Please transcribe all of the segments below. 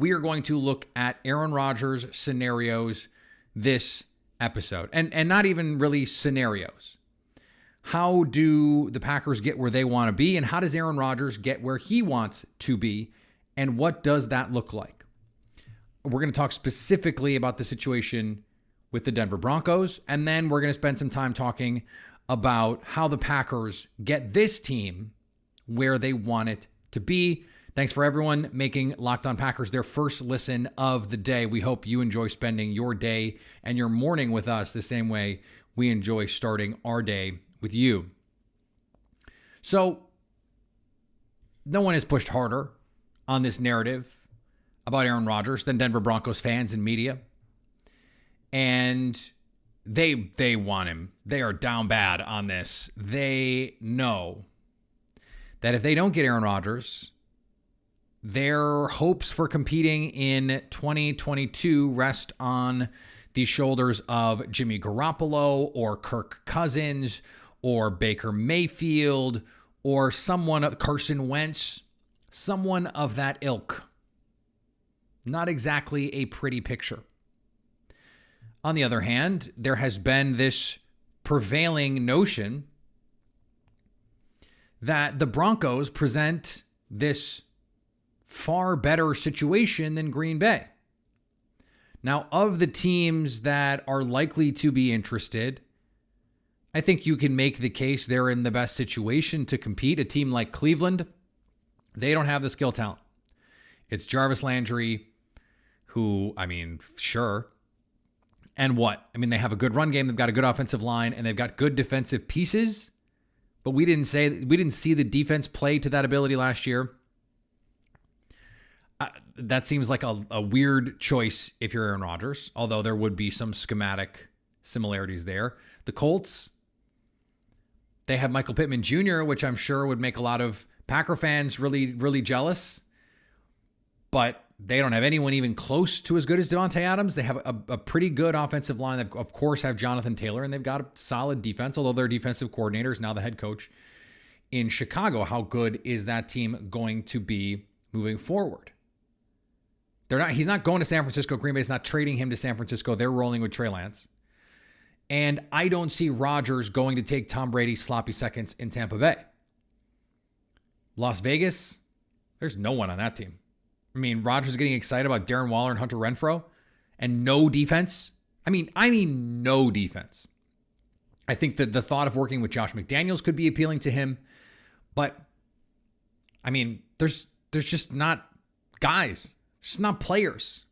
we are going to look at Aaron Rodgers scenarios this episode. And not even really scenarios. How do the Packers get where they want to be? And how does Aaron Rodgers get where he wants to be? And what does that look like? We're going to talk specifically about the situation with the Denver Broncos. And then we're going to spend some time talking about how the Packers get this team where they want it to be. Thanks for everyone making Locked On Packers their first listen of the day. We hope you enjoy spending your day and your morning with us the same way we enjoy starting our day with you. So, no one has pushed harder on this narrative about Aaron Rodgers than Denver Broncos fans and media. And they want him. They are down bad on this. They know that if they don't get Aaron Rodgers, their hopes for competing in 2022 rest on the shoulders of Jimmy Garoppolo or Kirk Cousins or Baker Mayfield or someone, Carson Wentz, someone of that ilk. Not exactly a pretty picture. On the other hand, there has been this prevailing notion that the Broncos present this far better situation than Green Bay. Now, of the teams that are likely to be interested, I think you can make the case they're in the best situation to compete. A team like Cleveland, they don't have the skill talent. It's Jarvis Landry, who, sure. And what? They have a good run game, they've got a good offensive line, and they've got good defensive pieces. But we didn't see the defense play to that ability last year. That seems like a weird choice if you're Aaron Rodgers, although there would be some schematic similarities there. The Colts, they have Michael Pittman Jr., which I'm sure would make a lot of Packer fans really, really jealous. But they don't have anyone even close to as good as Devontae Adams. They have a pretty good offensive line. They, of course, have Jonathan Taylor, and they've got a solid defense, although their defensive coordinator is now the head coach in Chicago. How good is that team going to be moving forward? He's not going to San Francisco. Green Bay's not trading him to San Francisco. They're rolling with Trey Lance. And I don't see Rodgers going to take Tom Brady's sloppy seconds in Tampa Bay. Las Vegas, there's no one on that team. Rodgers getting excited about Darren Waller and Hunter Renfrow and no defense. No defense. I think that the thought of working with Josh McDaniels could be appealing to him. But, there's just not guys. It's not players.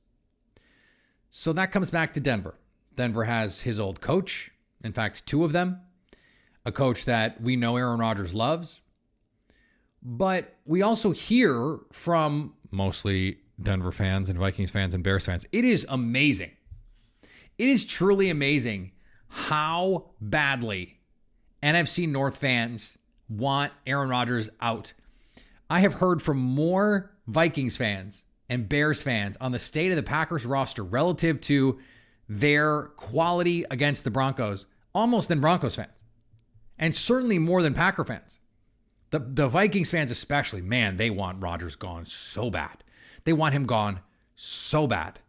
So that comes back to Denver. Denver has his old coach. In fact, two of them. A coach that we know Aaron Rodgers loves. But we also hear from mostly Denver fans and Vikings fans and Bears fans. It is amazing. It is truly amazing how badly NFC North fans want Aaron Rodgers out. I have heard from more Vikings fans and Bears fans on the state of the Packers roster relative to their quality against the Broncos, almost than Broncos fans. And certainly more than Packer fans. The Vikings fans especially, man, they want Rodgers gone so bad. They want him gone so bad.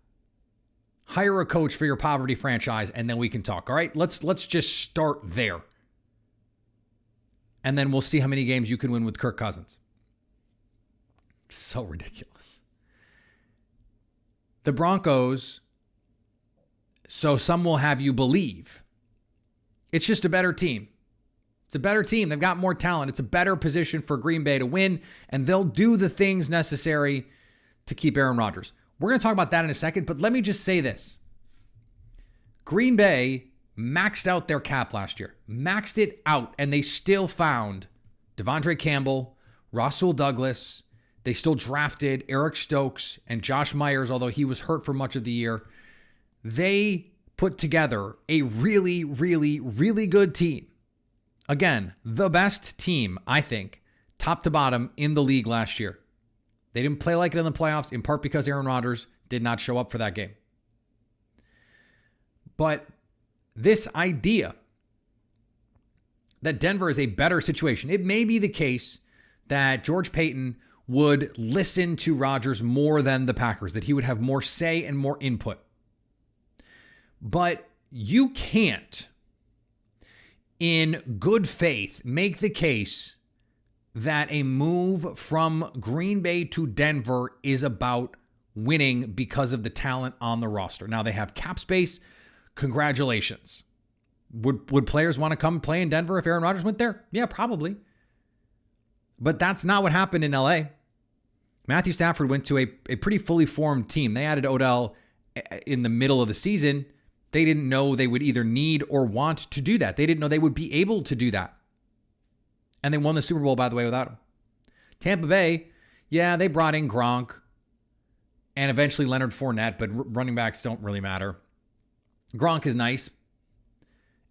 Hire a coach for your poverty franchise and then we can talk, all right? Let's just start there. And then we'll see how many games you can win with Kirk Cousins. So ridiculous. The Broncos, so some will have you believe, it's just a better team. It's a better team. They've got more talent. It's a better position for Green Bay to win, and they'll do the things necessary to keep Aaron Rodgers. We're going to talk about that in a second, but let me just say this. Green Bay maxed out their cap last year. Maxed it out, and they still found Devondre Campbell, Rasul Douglas. They still drafted Eric Stokes and Josh Myers, although he was hurt for much of the year. They put together a really, really, really good team. Again, the best team, I think, top to bottom in the league last year. They didn't play like it in the playoffs, in part because Aaron Rodgers did not show up for that game. But this idea that Denver is a better situation, it may be the case that George Paton would listen to Rodgers more than the Packers, that he would have more say and more input. But you can't, in good faith, make the case that a move from Green Bay to Denver is about winning because of the talent on the roster. Now, they have cap space. Congratulations. Would players want to come play in Denver if Aaron Rodgers went there? Yeah, probably. But that's not what happened in LA. Matthew Stafford went to a pretty fully formed team. They added Odell in the middle of the season. They didn't know they would either need or want to do that. They didn't know they would be able to do that. And they won the Super Bowl, by the way, without him. Tampa Bay, yeah, they brought in Gronk and eventually Leonard Fournette, but running backs don't really matter. Gronk is nice.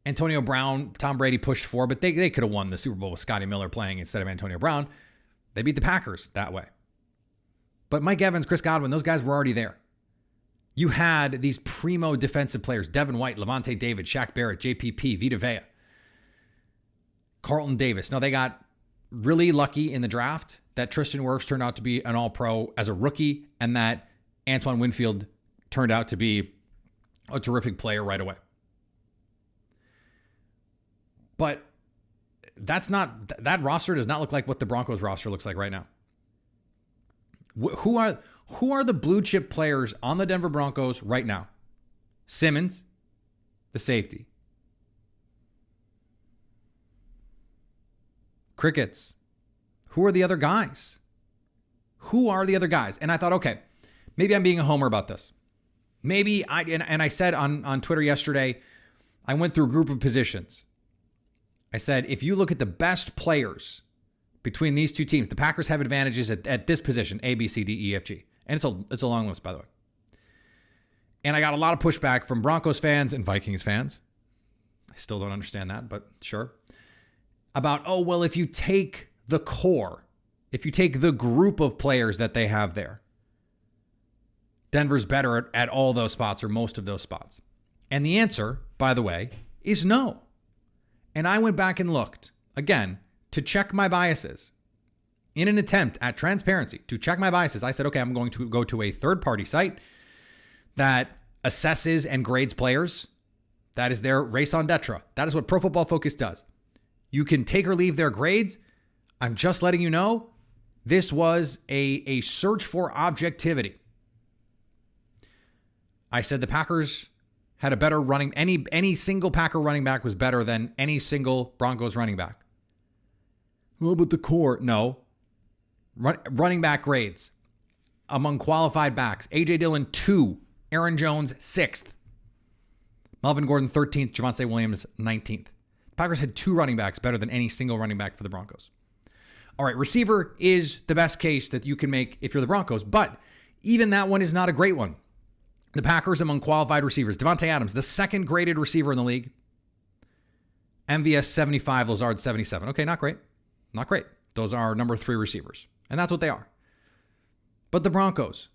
Antonio Brown, Tom Brady pushed for, but they could have won the Super Bowl with Scotty Miller playing instead of Antonio Brown. They beat the Packers that way. But Mike Evans, Chris Godwin, those guys were already there. You had these primo defensive players, Devin White, Levante David, Shaq Barrett, JPP, Vita Vea, Carlton Davis. Now, they got really lucky in the draft that Tristan Wirfs turned out to be an all-pro as a rookie and that Antoine Winfield turned out to be a terrific player right away. But that roster does not look like what the Broncos roster looks like right now. Who are the blue chip players on the Denver Broncos right now? Simmons, the safety. Crickets. Who are the other guys? And I thought, okay, maybe I'm being a homer about this. Maybe I said on Twitter yesterday, I went through a group of positions. I said, if you look at the best players between these two teams, the Packers have advantages at this position, A, B, C, D, E, F, G. And it's a long list, by the way. And I got a lot of pushback from Broncos fans and Vikings fans. I still don't understand that, but sure. About, oh, well, if you take the core, if you take the group of players that they have there, Denver's better at all those spots or most of those spots. And the answer, by the way, is no. And I went back and looked, again, to check my biases. In an attempt at transparency, to check my biases, I said, okay, I'm going to go to a third-party site that assesses and grades players. That is their raison d'etre. That is what Pro Football Focus does. You can take or leave their grades. I'm just letting you know, this was a search for objectivity. I said the Packers had a better running, any single Packer running back was better than any single Broncos running back. Well, but the core, no. Running back grades among qualified backs. A.J. Dillon, 2. Aaron Jones, 6th. Melvin Gordon, 13th. Javonte Williams, 19th. The Packers had 2 running backs better than any single running back for the Broncos. All right, receiver is the best case that you can make if you're the Broncos, but even that one is not a great one. The Packers among qualified receivers. Devontae Adams, the second graded receiver in the league. MVS 75, Lazard 77. Okay, not great. Not great. Those are number 3 receivers. And that's what they are. But the Broncos.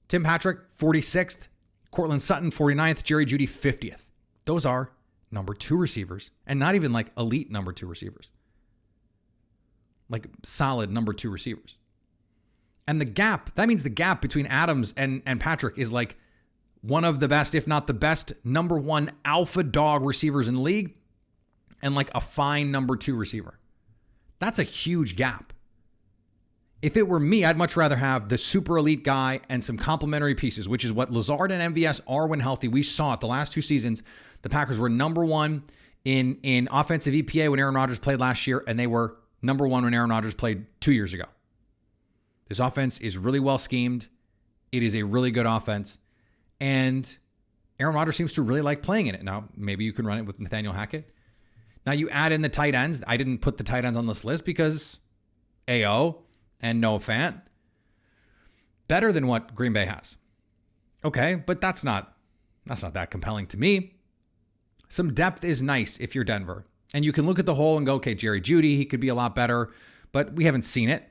Tim Patrick, 46th. Cortland Sutton, 49th. Jerry Jeudy, 50th. Those are number 2 receivers. And not even like elite number 2 receivers. Like solid number 2 receivers. And the gap, that means the gap between Adams and Patrick is like one of the best, if not the best, number 1 alpha dog receivers in the league. And like a fine number 2 receiver. That's a huge gap. If it were me, I'd much rather have the super elite guy and some complementary pieces, which is what Lazard and MVS are when healthy. We saw it the last 2 seasons. The Packers were number 1 in offensive EPA when Aaron Rodgers played last year, and they were number 1 when Aaron Rodgers played 2 years ago. This offense is really well schemed. It is a really good offense. And Aaron Rodgers seems to really like playing in it. Now, maybe you can run it with Nathaniel Hackett. Now, you add in the tight ends. I didn't put the tight ends on this list because A.O. and Noah Fant, better than what Green Bay has. Okay, but that's not that compelling to me. Some depth is nice if you're Denver. And you can look at the whole and go, okay, Jerry Jeudy, he could be a lot better, but we haven't seen it.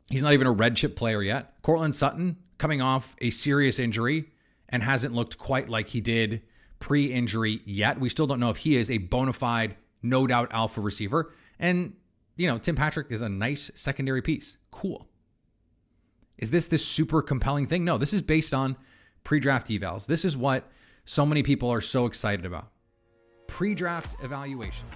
He's not even a red chip player yet. Cortland Sutton coming off a serious injury and hasn't looked quite like he did pre-injury yet. We still don't know if he is a bona fide, no doubt alpha receiver. And, you know, Tim Patrick is a nice secondary piece. Cool. Is this super compelling thing? No, this is based on pre-draft evals. This is what so many people are so excited about. Pre-draft evaluations.